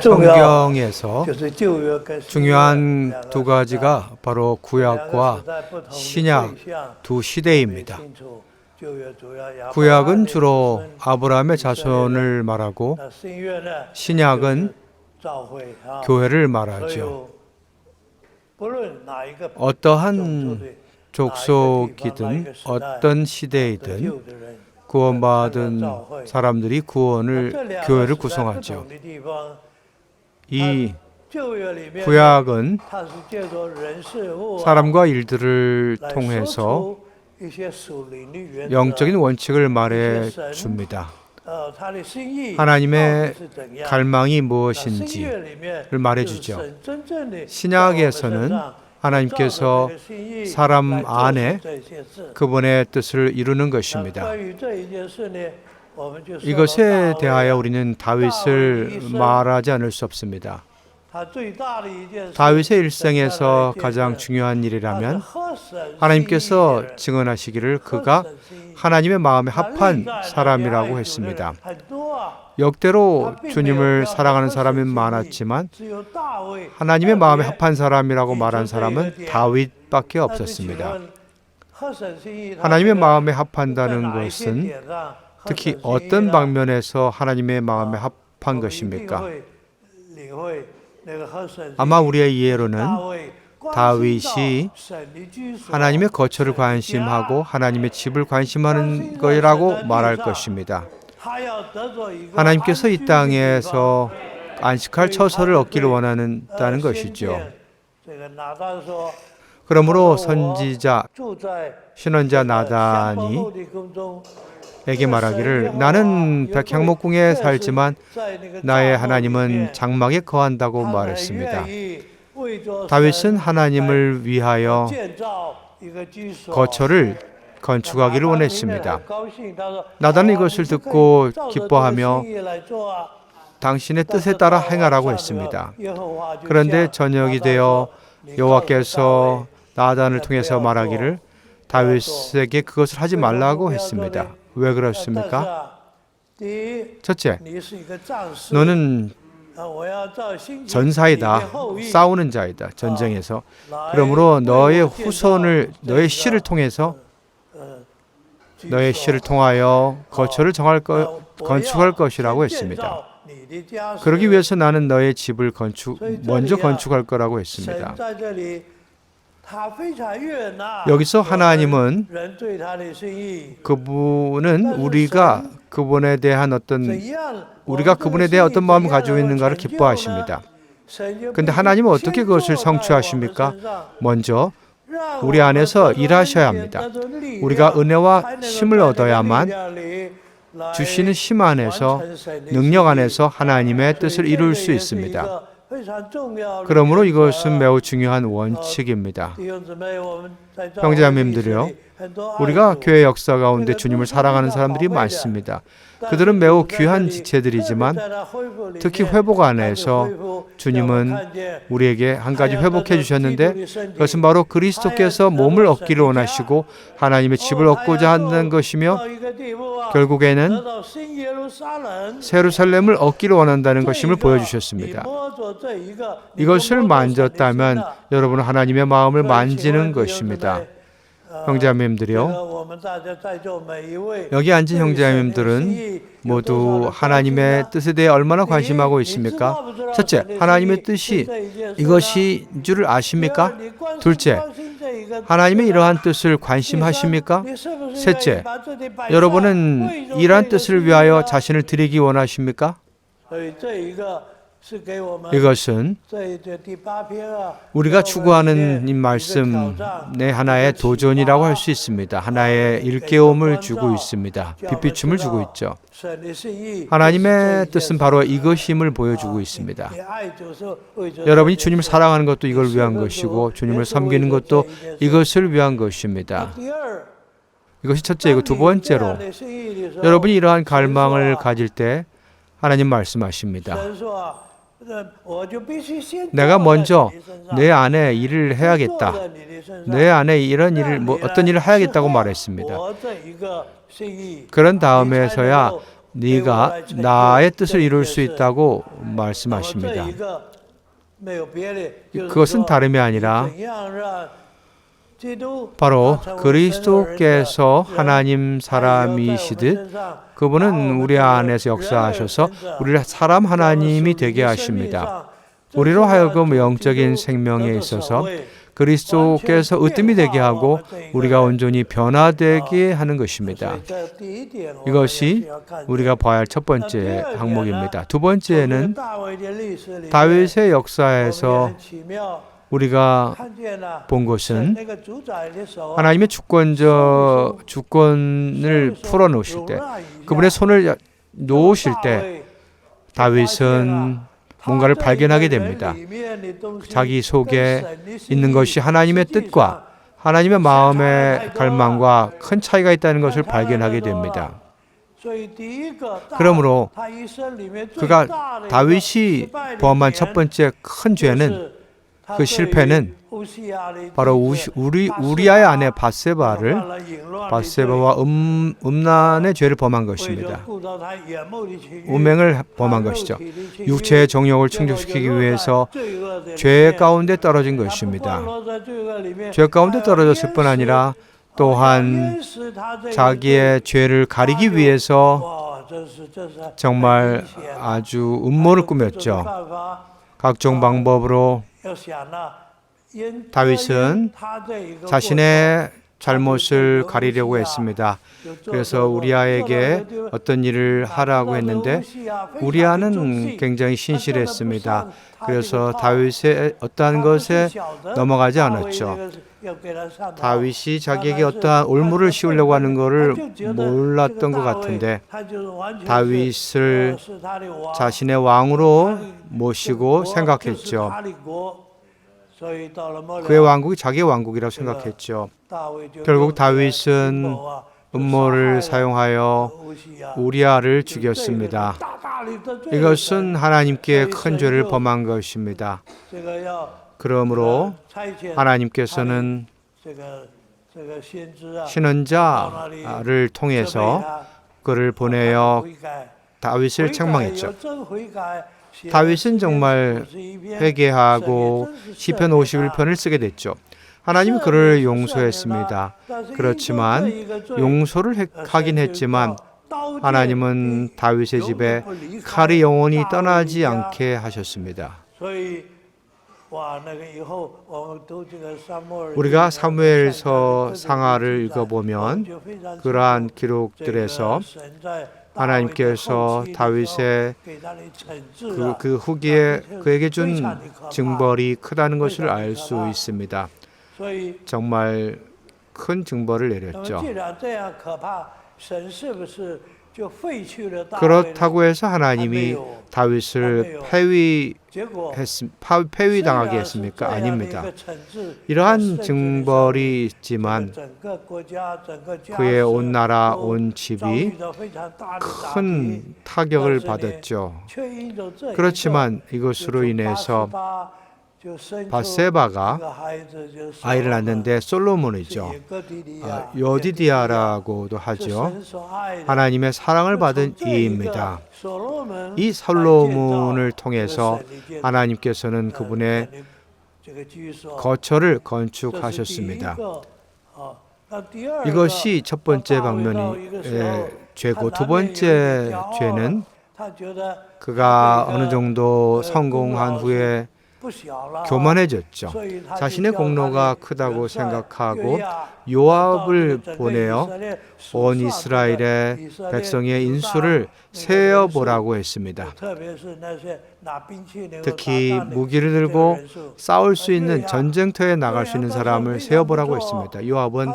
성경에서 중요한 두 가지가 바로 구약과 신약 두 시대입니다. 구약은 주로 아브라함의 자손을 말하고 신약은 교회를 말하죠. 어떠한 족속이든 어떤 시대이든 구원받은 사람들이 교회를 구성하죠. 이 구약은 사람과 일들을 통해서 영적인 원칙을 말해 줍니다. 하나님의 갈망이 무엇인지를 말해주죠. 신약에서는 하나님께서 사람 안에 그분의 뜻을 이루는 것입니다. 이것에 대하여 우리는 다윗을 말하지 않을 수 없습니다. 다윗의 일생에서 가장 중요한 일이라면 하나님께서 증언하시기를 그가 하나님의 마음에 합한 사람이라고 했습니다. 역대로 주님을 사랑하는 사람이 많았지만 하나님의 마음에 합한 사람이라고 말한 사람은 다윗밖에 없었습니다. 하나님의 마음에 합한다는 것은 특히 어떤 방면에서 하나님의 마음에 합한 것입니까? 아마 우리의 이해로는 다윗이 하나님의 거처를 관심하고 하나님의 집을 관심하는 것이라고 말할 것입니다. 하나님께서 이 땅에서 안식할 처소를 얻기를 원한다는 것이죠. 그러므로 선지자 신원자 나단이 에게 말하기를 나는 백향목궁에 살지만 나의 하나님은 장막에 거한다고 말했습니다. 다윗은 하나님을 위하여 거처를 건축하기를 원했습니다. 나단은 이것을 듣고 기뻐하며 당신의 뜻에 따라 행하라고 했습니다. 그런데 저녁이 되어 여호와께서 나단을 통해서 말하기를 다윗에게 그것을 하지 말라고 했습니다. 왜 그렇습니까? 첫째, 너는 전사이다. 싸우는 자이다. 전쟁에서. 그러므로 너의 후손을 너의 씨를 통하여 거처를 건축할 것이라고 했습니다. 그러기 위해서 나는 너의 집을 먼저 건축할 거라고 했습니다. 여기서 하나님은 우리가 그분에 대한 어떤 마음을 가지고 있는가를 기뻐하십니다. 그런데 하나님은 어떻게 그것을 성취하십니까? 먼저 우리 안에서 일하셔야 합니다. 우리가 은혜와 힘을 얻어야만 주시는 힘 안에서 능력 안에서 하나님의 뜻을 이룰 수 있습니다. 그러므로 이것은 매우 중요한 원칙입니다. 형제자매님들이요, 우리가 교회 역사 가운데 주님을 사랑하는 사람들이 많습니다. 그들은 매우 귀한 지체들이지만 특히 회복 안에서 주님은 우리에게 한 가지 회복해 주셨는데 그것은 바로 그리스도께서 몸을 얻기를 원하시고 하나님의 집을 얻고자 하는 것이며 결국에는 새 예루살렘을 얻기를 원한다는 것임을 보여주셨습니다. 이것을 만졌다면 여러분은 하나님의 마음을 만지는 것입니다. 형제자매님들이요, 여기 앉은 형제자매님들은 모두 하나님의 뜻에 대해 얼마나 관심하고 있습니까? 첫째, 하나님의 뜻이 이것인 줄을 아십니까? 둘째, 하나님의 이러한 뜻을 관심하십니까? 셋째, 여러분은 이러한 뜻을 위하여 자신을 드리기 원하십니까? 이것은 우리가 추구하는 이 말씀의 하나의 도전이라고 할 수 있습니다. 하나의 일깨움을 주고 있습니다. 빛비춤을 주고 있죠. 하나님의 뜻은 바로 이것임을 보여주고 있습니다. 여러분이 주님을 사랑하는 것도 이걸 위한 것이고 주님을 섬기는 것도 이것을 위한 것입니다. 이것이 첫째이고 두 번째로 여러분이 이러한 갈망을 가질 때 하나님 말씀하십니다. 내가 먼저 내 안에 일을 해야겠다. 내 안에 이런 일을 어떤 일을 해야겠다고 말했습니다. 그런 다음에서야 네가 나의 뜻을 이룰 수 있다고 말씀하십니다. 그것은 다름이 아니라 바로 그리스도께서 하나님 사람이시듯 그분은 우리 안에서 역사하셔서 우리를 사람 하나님이 되게 하십니다. 우리로 하여금 영적인 생명에 있어서 그리스도께서 으뜸이 되게 하고 우리가 온전히 변화되게 하는 것입니다. 이것이 우리가 봐야 할 첫 번째 항목입니다. 두 번째는 다윗의 역사에서 우리가 본 것은 하나님의 주권을 풀어놓으실 때, 그분의 손을 놓으실 때 다윗은 뭔가를 발견하게 됩니다. 자기 속에 있는 것이 하나님의 뜻과 하나님의 마음의 갈망과 큰 차이가 있다는 것을 발견하게 됩니다. 그러므로 그가 다윗이 범한 첫 번째 큰 죄는 그 실패는 바로 우리아의 아내 바세바와 음란의 죄를 범한 것입니다. 음행을 범한 것이죠. 육체의 정욕을 충족시키기 위해서 죄 가운데 떨어진 것입니다. 죄 가운데 떨어졌을 뿐 아니라 또한 자기의 죄를 가리기 위해서 정말 아주 음모를 꾸몄죠. 각종 방법으로 다윗은 자신의 잘못을 가리려고 했습니다. 그래서 우리아에게 어떤 일을 하라고 했는데 우리아는 굉장히 신실했습니다. 그래서 다윗의 어떠한 것에 넘어가지 않았죠. 다윗이 자기에게 어떠한 올무를 씌우려고 하는 것을 몰랐던 것 같은데 다윗을 자신의 왕으로 모시고 생각했죠. 그의 왕국이 자기의 왕국이라고 생각했죠. 결국 다윗은 음모를 사용하여 우리아를 죽였습니다. 이것은 하나님께 큰 죄를 범한 것입니다. 그러므로 하나님께서는 신언자를 통해서 그를 보내어 다윗을 책망했죠. 다윗은 정말 회개하고 시편 51편을 쓰게 됐죠. 하나님이 그를 용서했습니다. 그렇지만 용서를 하긴 했지만 하나님은 다윗의 집에 칼이 영원히 떠나지 않게 하셨습니다. 우리가 사무엘서 상하를 읽어보면 그러한 기록들에서 하나님께서 다윗의 그 후기에 그에게 준 징벌이 크다는 것을 알 수 있습니다. 정말 큰 징벌을 내렸죠. 그렇다고 해서 하나님이 다윗을 폐위당하게 했습니까? 아닙니다. 이러한 징벌이 있지만 그의 온 나라, 온 집이 큰 타격을 받았죠. 그렇지만 이것으로 인해서 바세바가 아이를 낳는데 솔로몬이죠. 여디디아라고도 하죠. 하나님의 사랑을 받은 이입니다. 이 솔로몬을 통해서 하나님께서는 그분의 거처를 건축하셨습니다. 이것이 첫 번째 방면의 죄고, 두 번째 죄는 그가 어느 정도 성공한 후에 교만해졌죠. 자신의 공로가 크다고 생각하고 요압을 보내어 온 이스라엘의 백성의 인수를 세어보라고 했습니다. 특히 무기를 들고 싸울 수 있는 전쟁터에 나갈 수 있는 사람을 세어보라고 했습니다. 요압은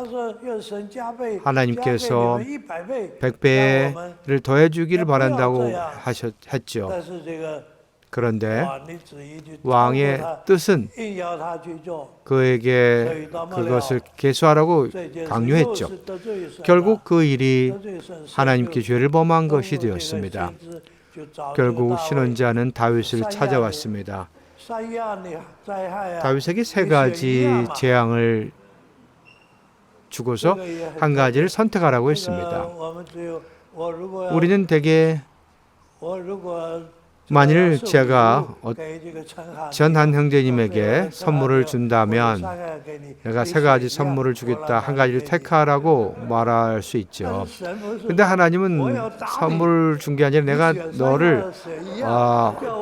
하나님께서 100배를 더해주기를 바란다고 했죠. 그런데 왕의 뜻은 그에게 그것을 계수하라고 강요했죠. 결국 그 일이 하나님께 죄를 범한 것이 되었습니다. 결국 신원자는 다윗을 찾아왔습니다. 다윗에게 세 가지 재앙을 주고서 한 가지를 선택하라고 했습니다. 우리는 대개 만일 제가 전한 형제님에게 선물을 준다면 내가 세 가지 선물을 주겠다, 한 가지를 택하라고 말할 수 있죠. 근데 하나님은 선물을 준 게 아니라 내가 너를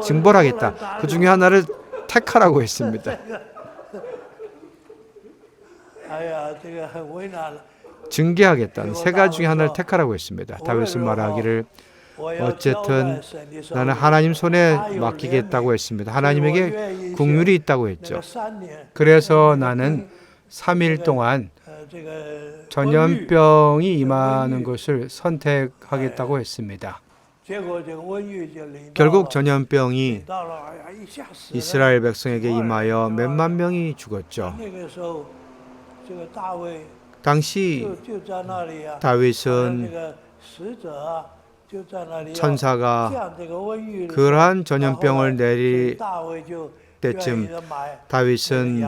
징벌하겠다, 그 중에 하나를 택하라고 했습니다. 징계하겠다는 세 가지 중에 하나를 택하라고 했습니다. 다윗은 말하기를 어쨌든 나는 하나님 손에 맡기겠다고 했습니다. 하나님에게 긍휼이 있다고 했죠. 그래서 나는 3일 동안 전염병이 임하는 것을 선택하겠다고 했습니다. 결국 전염병이 이스라엘 백성에게 임하여 몇만 명이 죽었죠. 당시 다윗은 천사가 그러한 전염병을 내릴 때쯤 다윗은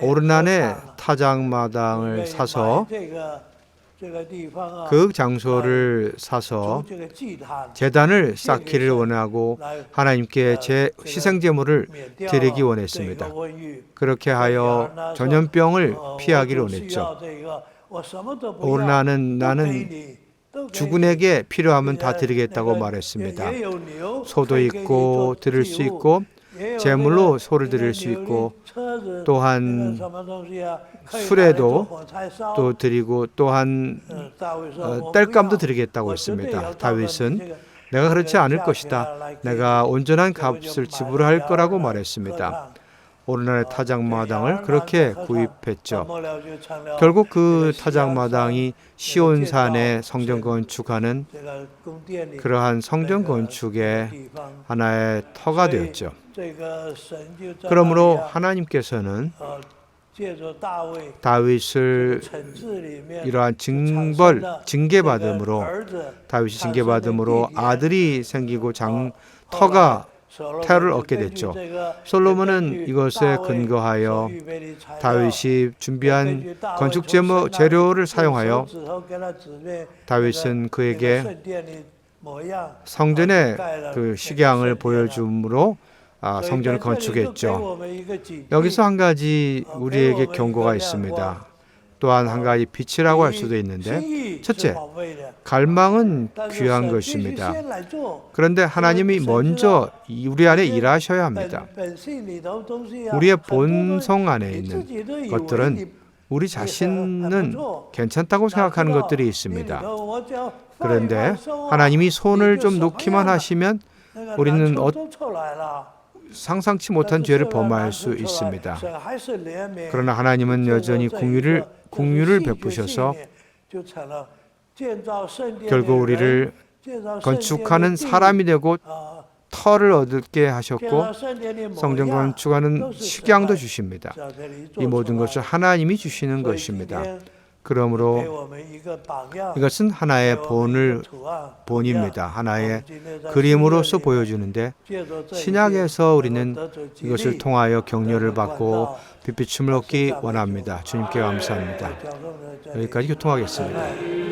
오르난의 타작마당을 사서 그 장소를 사서 제단을 쌓기를 원하고 하나님께 희생제물을 드리기 원했습니다. 그렇게 하여 전염병을 피하기를 원했죠. 오르나는 나는 주군에게 필요하면 다 드리겠다고 말했습니다. 소도 있고 드릴 수 있고 제물로 소를 드릴 수 있고 또한 수레도 또 드리고 또한 땔감도 드리겠다고 했습니다. 다윗은 내가 그렇지 않을 것이다, 내가 온전한 값을 지불할 거라고 말했습니다. 오르난의 타작마당을 그렇게 구입했죠. 결국 그 타작마당이 시온산에 성전 건축하는 그러한 성전 건축의 하나의 터가 되었죠. 그러므로 하나님께서는 다윗을 이러한 징계받음으로 다윗이 징계받음으로 아들이 생기고 터가 태를 얻게 됐죠. 솔로몬은 이것에 근거하여 다윗이 준비한 건축 재료를 사용하여 다윗은 그에게 성전의 그 식양을 보여줌으로 성전을 건축했죠. 여기서 한 가지 우리에게 경고가 있습니다. 또한 한 가지 빛이라고 할 수도 있는데, 첫째, 갈망은 귀한 것입니다. 그런데 하나님이 먼저 우리 안에 일하셔야 합니다. 우리의 본성 안에 있는 것들은 우리 자신은 괜찮다고 생각하는 것들이 있습니다. 그런데 하나님이 손을 좀 놓기만 하시면 우리는 상상치 못한 죄를 범할 수 있습니다. 그러나 하나님은 여전히 긍휼을 베푸셔서 결국 우리를 건축하는 사람이 되고 터를 얻게 하셨고 성전 건축하는 식양도 주십니다. 이 모든 것을 하나님이 주시는 것입니다. 그러므로 이것은 하나의 본입니다. 하나의 그림으로서 보여주는데, 신약에서 우리는 이것을 통하여 격려를 받고 빛비춤을 얻기 원합니다. 주님께 감사합니다. 여기까지 교통하겠습니다.